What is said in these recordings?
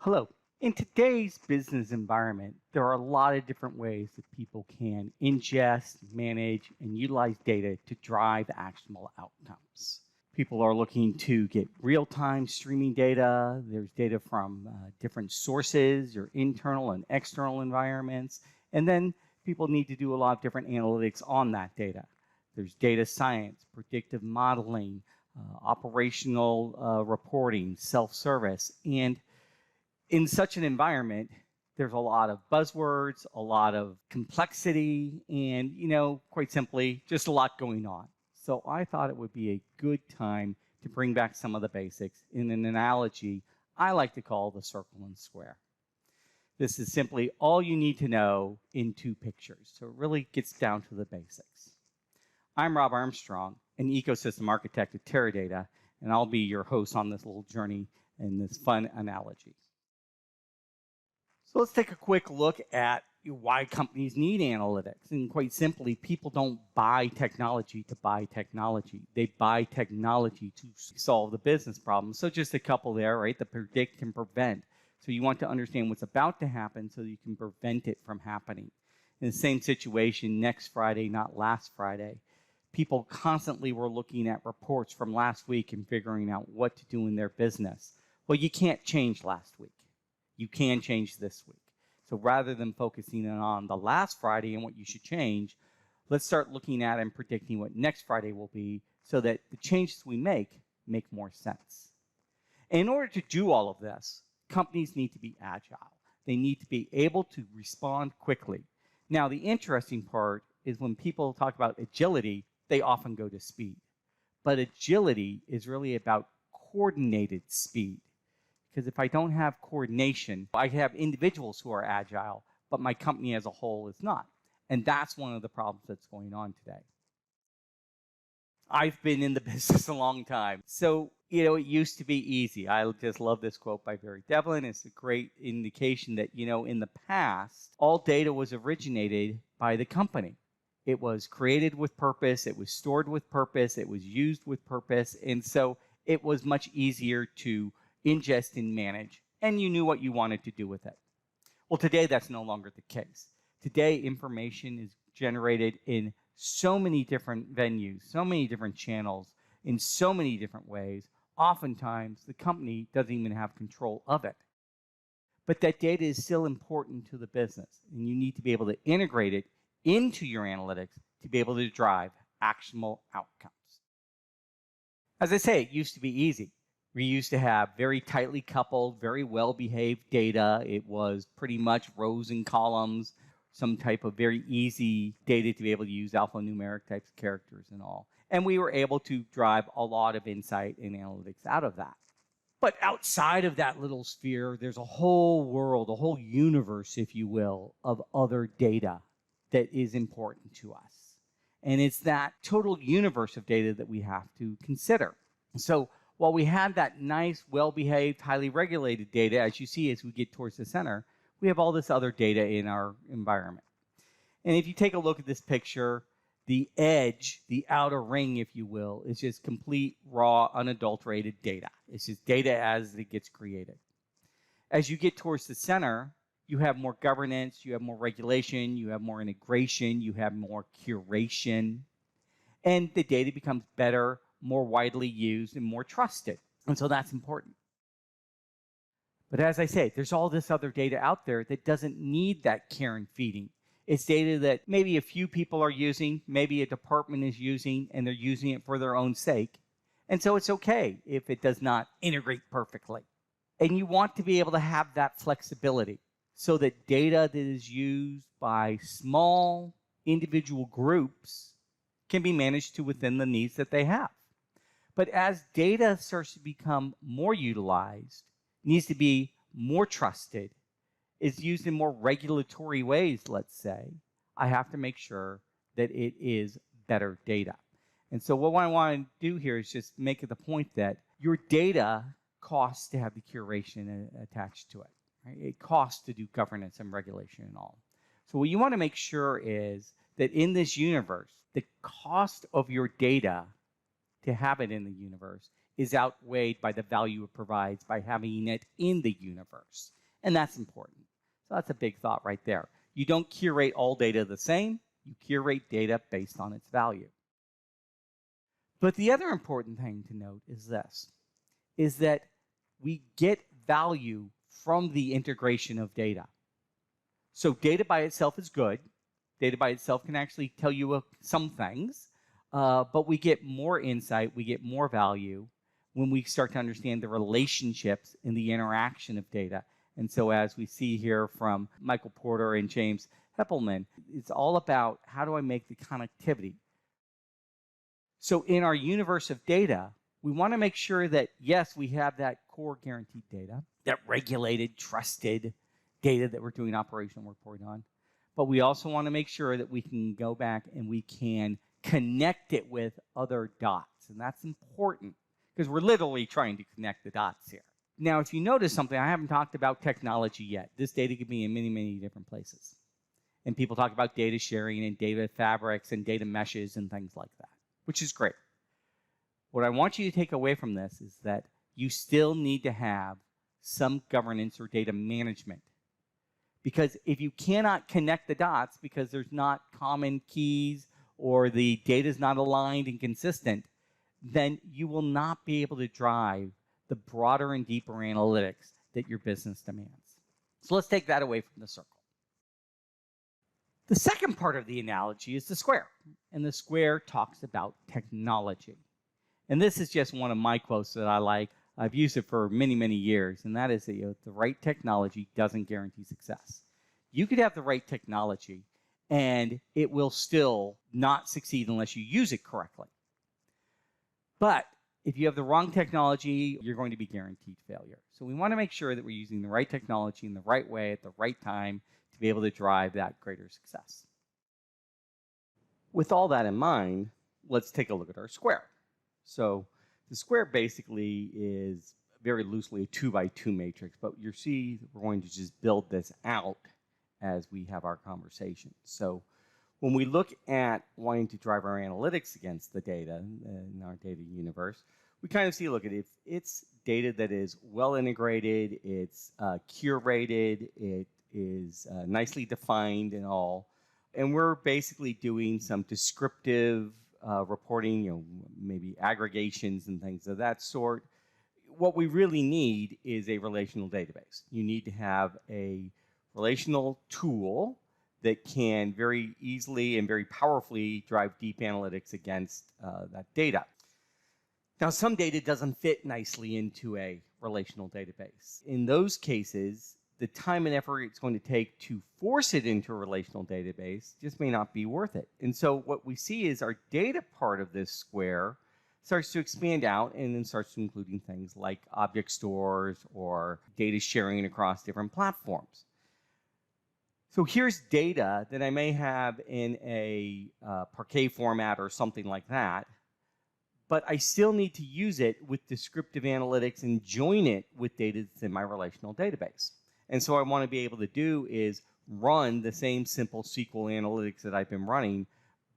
Hello. In today's business environment, there are a lot of different ways that people can ingest, manage, and utilize data to drive actionable outcomes. People are looking to get real-time streaming data. There's data from different sources, your internal and external environments. And then people need to do a lot of different analytics on that data. There's data science, predictive modeling, operational reporting, self-service, and in such an environment, there's a lot of buzzwords, a lot of complexity, and, quite simply, just a lot going on. So I thought it would be a good time to bring back some of the basics in an analogy I like to call the circle and square. This is simply all you need to know in two pictures, so it really gets down to the basics. I'm Rob Armstrong, an ecosystem architect at Teradata, and I'll be your host on this little journey and this fun analogy. So let's take a quick look at why companies need analytics. And quite simply, people don't buy technology to buy technology. They buy technology to solve the business problem. So just a couple there, right? The predict and prevent. So you want to understand what's about to happen so you can prevent it from happening. In the same situation next Friday, not last Friday, people constantly were looking at reports from last week and figuring out what to do in their business. Well, you can't change last week. You can change this week. So rather than focusing on the last Friday and what you should change, let's start looking at and predicting what next Friday will be so that the changes we make more sense. And in order to do all of this, companies need to be agile. They need to be able to respond quickly. Now, the interesting part is when people talk about agility, they often go to speed. But agility is really about coordinated speed. Because if I don't have coordination, I have individuals who are agile, but my company as a whole is not. And that's one of the problems that's going on today. I've been in the business a long time. So, it used to be easy. I just love this quote by Barry Devlin. It's a great indication that, in the past, all data was originated by the company. It was created with purpose. It was stored with purpose. It was used with purpose. And so it was much easier to ingest and manage, and you knew what you wanted to do with it. Well, today that's no longer the case. Today, information is generated in so many different venues, so many different channels, in so many different ways. Oftentimes, the company doesn't even have control of it. But that data is still important to the business, and you need to be able to integrate it into your analytics to be able to drive actionable outcomes. As I say, it used to be easy. We used to have very tightly coupled, very well-behaved data. It was pretty much rows and columns, some type of very easy data to be able to use alphanumeric types of characters and all. And we were able to drive a lot of insight and analytics out of that. But outside of that little sphere, there's a whole world, a whole universe, if you will, of other data that is important to us. And it's that total universe of data that we have to consider. So while we have that nice, well-behaved, highly regulated data, as you see as we get towards the center, we have all this other data in our environment. And if you take a look at this picture, the edge, the outer ring, if you will, is just complete, raw, unadulterated data. It's just data as it gets created. As you get towards the center, you have more governance, you have more regulation, you have more integration, you have more curation, and the data becomes better, more widely used, and more trusted. And so that's important. But as I say, there's all this other data out there that doesn't need that care and feeding. It's data that maybe a few people are using, maybe a department is using, and they're using it for their own sake. And so it's okay if it does not integrate perfectly. And you want to be able to have that flexibility so that data that is used by small individual groups can be managed to within the needs that they have. But as data starts to become more utilized, needs to be more trusted, is used in more regulatory ways, let's say, I have to make sure that it is better data. And so what I want to do here is just make the point that your data costs to have the curation attached to it. Right? It costs to do governance and regulation and all. So what you want to make sure is that in this universe, the cost of your data to have it in the universe is outweighed by the value it provides by having it in the universe. And that's important. So that's a big thought right there. You don't curate all data the same. You curate data based on its value. But the other important thing to note is this, is that we get value from the integration of data. So data by itself is good. Data by itself can actually tell you some things, but we get more insight, we get more value when we start to understand the relationships and the interaction of data. And so as we see here from Michael Porter and James Heppelman, it's all about how do I make the connectivity. So in our universe of data, we want to make sure that, yes, we have that core guaranteed data, that regulated, trusted data that we're doing operational reporting on. But we also want to make sure that we can go back and we can connect it with other dots. And that's important because we're literally trying to connect the dots here. Now, if you notice something, I haven't talked about technology yet. This data could be in many, many different places. And people talk about data sharing and data fabrics and data meshes and things like that, which is great. What I want you to take away from this is that you still need to have some governance or data management. Because if you cannot connect the dots because there's not common keys or the data is not aligned and consistent, then you will not be able to drive the broader and deeper analytics that your business demands. So let's take that away from the circle. The second part of the analogy is the square, and the square talks about technology. And this is just one of my quotes that I like. I've used it for many, many years, and that is that the right technology doesn't guarantee success. You could have the right technology, and it will still not succeed unless you use it correctly. But if you have the wrong technology, you're going to be guaranteed failure. So we want to make sure that we're using the right technology in the right way at the right time to be able to drive that greater success. With all that in mind, let's take a look at our square. So the square basically is very loosely a 2x2 matrix, but you see we're going to just build this out as we have our conversation. So when we look at wanting to drive our analytics against the data in our data universe, we kind of see, look at it, it's data that is well integrated, it's curated, it is nicely defined and all, and we're basically doing some descriptive reporting, maybe aggregations and things of that sort. What we really need is a relational database. You need to have a relational tool that can very easily and very powerfully drive deep analytics against that data. Now, some data doesn't fit nicely into a relational database. In those cases, the time and effort it's going to take to force it into a relational database just may not be worth it. And so what we see is our data part of this square starts to expand out and then starts to including things like object stores or data sharing across different platforms. So here's data that I may have in a Parquet format or something like that, but I still need to use it with descriptive analytics and join it with data that's in my relational database. And so what I want to be able to do is run the same simple SQL analytics that I've been running,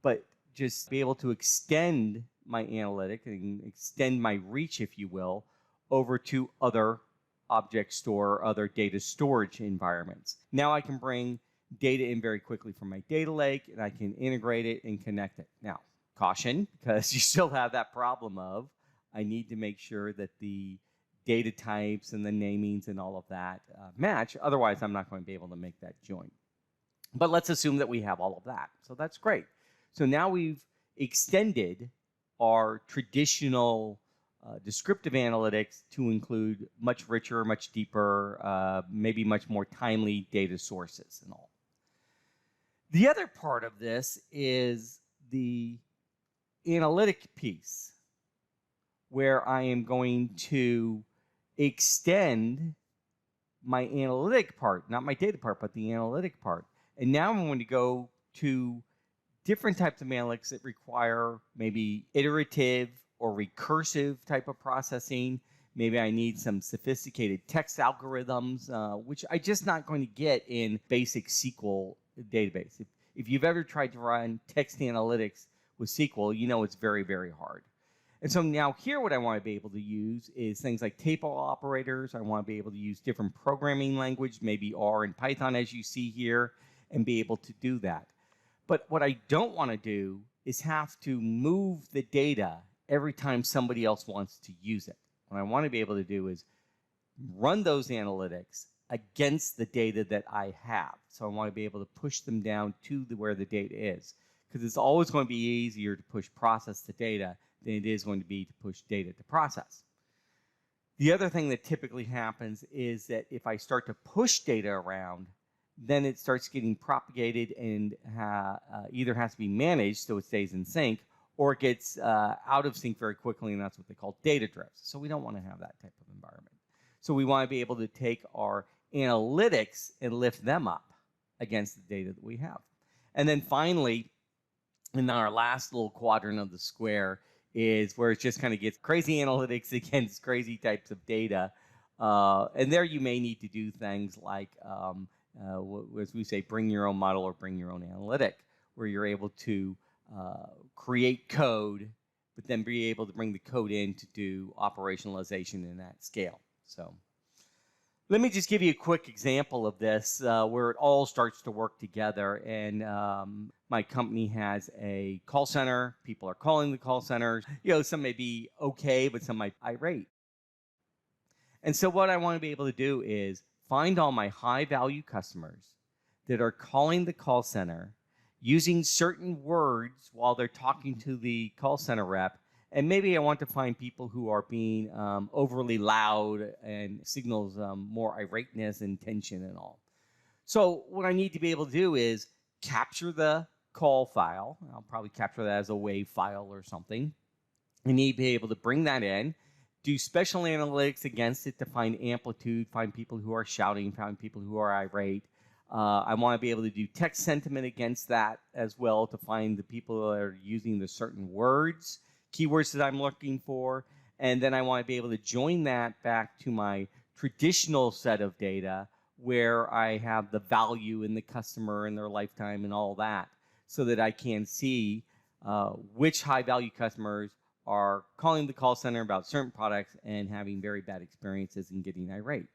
but just be able to extend my analytic and extend my reach, if you will, over to other object store, other data storage environments. Now I can bring data in very quickly from my data lake, and I can integrate it and connect it. Now, caution, because you still have that problem of I need to make sure that the data types and the namings and all of that match. Otherwise, I'm not going to be able to make that join. But let's assume that we have all of that. So that's great. So now we've extended our traditional descriptive analytics to include much richer, much deeper, maybe much more timely data sources and all. The other part of this is the analytic piece, where I am going to extend my analytic part, not my data part, but the analytic part. And now I'm going to go to different types of analytics that require maybe iterative or recursive type of processing. Maybe I need some sophisticated text algorithms, which I'm just not going to get in basic SQL database. If you've ever tried to run text analytics with SQL, you know it's very, very hard. And so now here what I want to be able to use is things like table operators. I want to be able to use different programming language, maybe R and Python as you see here, and be able to do that. But what I don't want to do is have to move the data every time somebody else wants to use it. What I want to be able to do is run those analytics against the data that I have. So I want to be able to push them down to where the data is, because it's always going to be easier to push process to data than it is going to be to push data to process. The other thing that typically happens is that if I start to push data around, then it starts getting propagated and either has to be managed so it stays in sync, or it gets out of sync very quickly, and that's what they call data drifts. So we don't want to have that type of environment. So we want to be able to take our analytics and lift them up against the data that we have. And then finally, in our last little quadrant of the square is where it just kind of gets crazy analytics against crazy types of data. And there you may need to do things like, as we say, bring your own model or bring your own analytic, where you're able to create code, but then be able to bring the code in to do operationalization in that scale. So let me just give you a quick example of this where it all starts to work together. And my company has a call center. People are calling the call centers. You know, some may be okay, but some might be irate. And so what I want to be able to do is find all my high-value customers that are calling the call center using certain words while they're talking to the call center rep. And maybe I want to find people who are being overly loud and signals more irateness and tension and all. So what I need to be able to do is capture the call file. I'll probably capture that as a WAV file or something. I need to be able to bring that in, do special analytics against it to find amplitude, find people who are shouting, find people who are irate. I want to be able to do text sentiment against that as well to find the people that are using the certain words, keywords that I'm looking for. And then I want to be able to join that back to my traditional set of data where I have the value in the customer and their lifetime and all that, so that I can see which high-value customers are calling the call center about certain products and having very bad experiences and getting irate.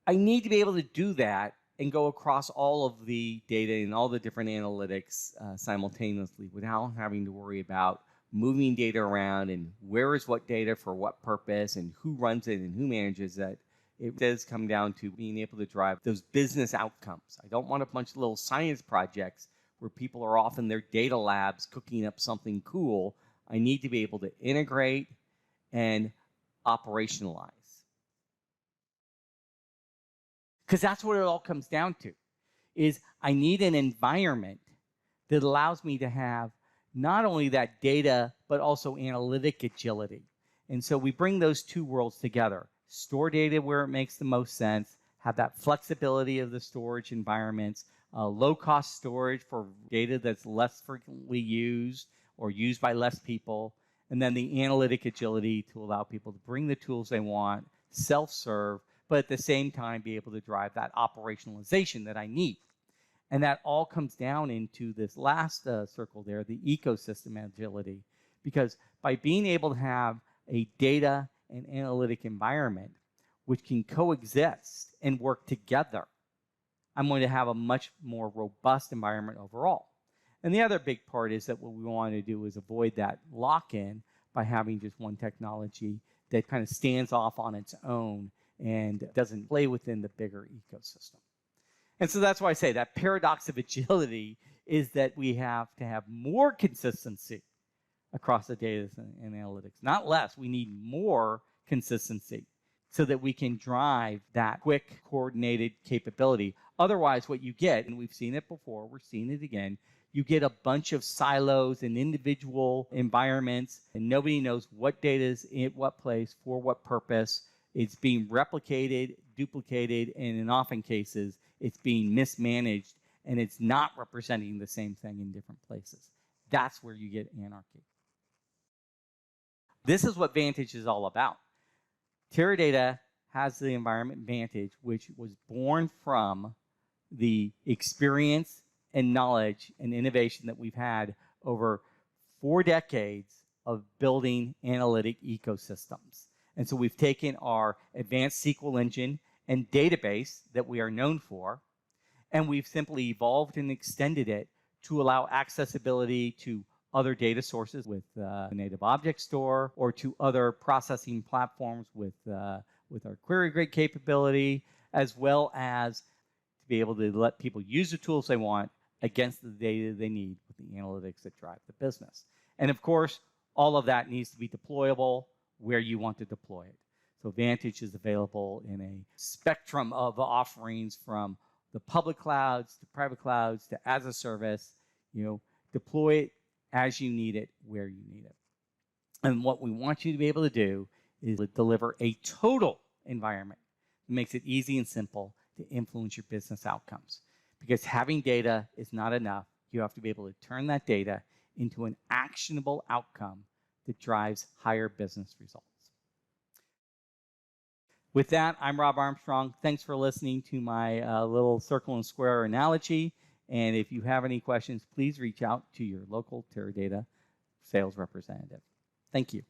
I need to be able to do that and go across all of the data and all the different analytics simultaneously without having to worry about moving data around and where is what data for what purpose and who runs it and who manages it. It does come down to being able to drive those business outcomes. I don't want a bunch of little science projects where people are off in their data labs cooking up something cool. I need to be able to integrate and operationalize. Because that's what it all comes down to, is I need an environment that allows me to have not only that data, but also analytic agility. And so we bring those two worlds together. Store data where it makes the most sense, have that flexibility of the storage environments, low-cost storage for data that's less frequently used or used by less people, and then the analytic agility to allow people to bring the tools they want, self-serve, but at the same time be able to drive that operationalization that I need. And that all comes down into this last circle there, the ecosystem agility, because by being able to have a data and analytic environment which can coexist and work together, I'm going to have a much more robust environment overall. And the other big part is that what we want to do is avoid that lock-in by having just one technology that kind of stands off on its own and doesn't play within the bigger ecosystem. And so that's why I say that paradox of agility is that we have to have more consistency across the data and analytics, not less. We need more consistency so that we can drive that quick, coordinated capability. Otherwise, what you get, and we've seen it before, we're seeing it again, you get a bunch of silos and individual environments, and nobody knows what data is in what place, for what purpose. It's being replicated, duplicated, and in often cases, it's being mismanaged, and it's not representing the same thing in different places. That's where you get anarchy. This is what Vantage is all about. Teradata has the environment Vantage, which was born from the experience and knowledge and innovation that we've had over 4 decades of building analytic ecosystems. And so we've taken our advanced SQL engine and database that we are known for, and we've simply evolved and extended it to allow accessibility to other data sources with a native object store, or to other processing platforms with our query grid capability, as well as to be able to let people use the tools they want against the data they need with the analytics that drive the business. And of course, all of that needs to be deployable where you want to deploy it. So Vantage is available in a spectrum of offerings, from the public clouds to private clouds to as a service. Deploy it as you need it, where you need it. And what we want you to be able to do is deliver a total environment that makes it easy and simple to influence your business outcomes. Because having data is not enough. You have to be able to turn that data into an actionable outcome that drives higher business results. With that, I'm Rob Armstrong. Thanks for listening to my little circle and square analogy. And if you have any questions, please reach out to your local Teradata sales representative. Thank you.